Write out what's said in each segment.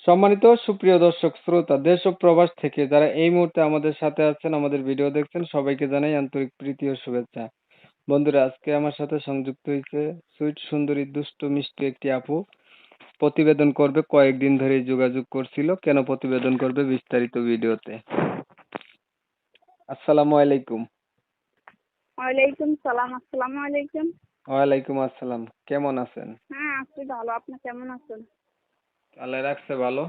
সম্মানিত সুপ্রিয় দর্শক শ্রোতা দেশ ও প্রবাস থেকে যারা এই মুহূর্তে আমাদের সাথে আছেন, আমাদের ভিডিও দেখছেন, সবাইকে জানাই আন্তরিক প্রীতি ও শুভেচ্ছা। বন্ধুরা, আজকে আমার সাথে সংযুক্ত হয়েছে সুইট সুন্দরী দুষ্ট মিষ্টি একটি আপু। প্রতিবেদন করবে, কয়েকদিন ধরেই যোগাযোগ করছিল। কেন প্রতিবেদন করবে বিস্তারিত ভিডিওতে। আসসালামু আলাইকুম। ওয়ালাইকুম সালাম। আসসালামু আলাইকুম। ওয়ালাইকুম আসসালাম। কেমন আছেন? হ্যাঁ, আছি ভালো। আপনি কেমন আছেন? আল্লাহ রাখছে ভালো।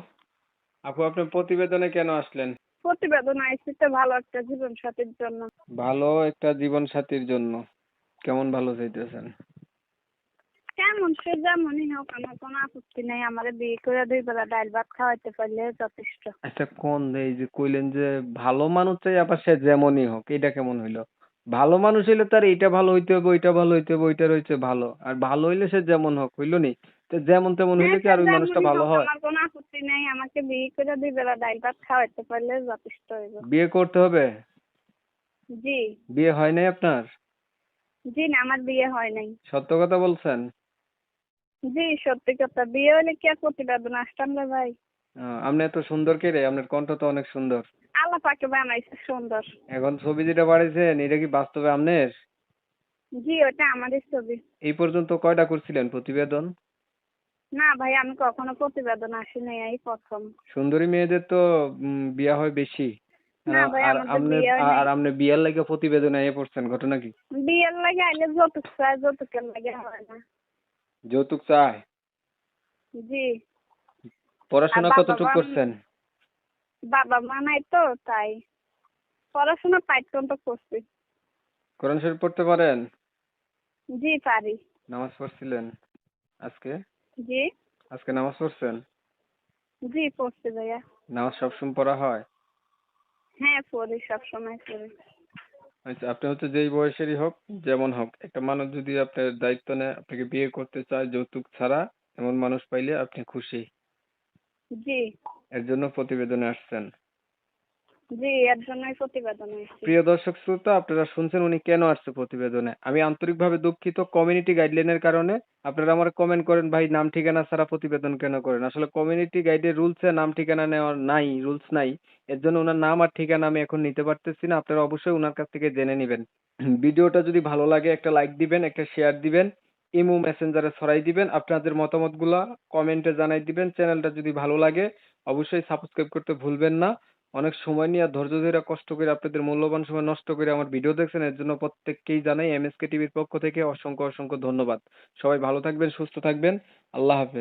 আপু, আপনি প্রতিবেদনে কেন আসলেন? প্রতিবেদন আইসি তো ভালো একটা জীবন সাথীর জন্য। ভালো একটা জীবন সাথীর জন্য। কেমন ভালো চাইতেছেন? কেমন সে যেমনই হোক, আমার কোনো আপত্তি নেই। আমারে বিয়ে করে 2 বেলা ডাল ভাত খাওয়াইতে পারলে যথেষ্ট। আচ্ছা, কোন এই যে কইলেন যে ভালো মানুষ চাই, আবার সে যেমনই হোক, এটা কেমন হইলো? ভালো মানুষ হইলে তার এটা ভালো হইতে হবে, ওইটা ভালো হইতে হবে, ওইটা রয়েছে ভালো, আর ভালো হইলে সে যেমন হোক, হইলো নি? তো যেমন তেমন হ্যাঁ, হইলে কি সে আর ওই মানুষটা যেমনই ভালো হোক, হয়? আমার কোনো আপত্তি নেই। আমাকে বিয়ে করে 2 বেলা ডাল ভাত খাওয়াইতে পারলে যথেষ্ট হইব। বিয়ে করতে হবে? জি। বিয়ে হয় নাই আপনার? জি না, আমার বিয়ে হয় নাই। সত্য কথা বলছেন? জি, সত্যি কথা। বিয়ে হলে কি আর প্রতিবেদন আসতাম রে ভাই? আপনি এত সুন্দর কে রে? আপনার কণ্ঠ তো অনেক সুন্দর। আল্লাহ পাকে বানাইছে সুন্দর। এখন ছবি যেটা বাড়াইছেন, এটা কি বাস্তবে আপনার? জি, ওটা আমাদের ছবি। এই পর্যন্ত কয়টা করছিলেন প্রতিবেদন? না ভাই, আমি কখনো প্রতিবেদন আসি নাই, এই প্রথম। সুন্দরী মেয়েদের তো বিয়া হয় বেশি। না ভাই, আর আমাদের আপনি বিয়ে হয় নাই। আর আপনি বিয়ার লাগে প্রতিবেদনে আইয়া পড়ছেন, ঘটনা কি? বিয়ের লাগে আইলে যৌতুক চায়, যৌতুকের লাগে হয় না। যৌতুক চায়? জি। আর পড়াশোনা কতটুক করছেন? বাবা মা নাই তো তাই। পড়াশোনা 5 পর্যন্ত করছি। কোরআন শরীফ পড়তে পারেন? জি পারি। নামাজ পড়ছিলেন আজকে? জি। আজকে নামাজ পড়ছেন? জি পড়ছি ভাইয়া। নামাজ সবসময় পড়া হয়? হ্যাঁ পড়ি, সবসময় পড়ি। আচ্ছা, আপনি হচ্ছে যেই বয়সেরই হোক, যেমন হোক, একটা মানুষ যদি আপনার দায়িত্ব নেয়, আপনাকে বিয়ে করতে চায় যৌতুক ছাড়া, এমন মানুষ পাইলে আপনি খুশি। জি। এর জন্য প্রতিবেদনে আসছেন। জি, এর জন্যই প্রতিবেদন আসছি। প্রিয় দর্শক শ্রোতা, আপনারা শুনছেন উনি কেন আসছে প্রতিবেদনে। আমি আন্তরিকভাবে দুঃখিত, কমিউনিটি গাইডলাইনের কারণে। আপনারা আমার কমেন্ট করেন, ভাই নাম ঠিকানা ছাড়া প্রতিবেদন কেন করেন? আসলে কমিউনিটি গাইডের রুলসে নাম ঠিকানা নেওয়ার নাই, রুলস নাই। এর জন্য ওনার নাম আর ঠিকানা আমি এখন নিতে পারতেছি না। আপনারা অবশ্যই ওনার কাছ থেকে জেনে নেবেন। ভিডিওটা যদি ভালো লাগে একটা লাইক দিবেন, একটা শেয়ার দিবেন, ইমো মেসেঞ্জারে ছড়াই দিবেন, আপনাদের মতামতগুলা কমেন্টে জানাই দিবেন। চ্যানেলটা যদি ভালো লাগে অবশ্যই সাবস্ক্রাইব করতে ভুলবেন না। অনেক সময় নিয়ে আর ধৈর্য ধরে কষ্ট করে আপনাদের মূল্যবান সময় নষ্ট করে আমার ভিডিও দেখছেন, এর জন্য প্রত্যেককেই জানাই এমএসকে টিভির পক্ষ থেকে অসংখ্য অসংখ্য ধন্যবাদ। সবাই ভালো থাকবেন, সুস্থ থাকবেন। আল্লাহ হাফেজ।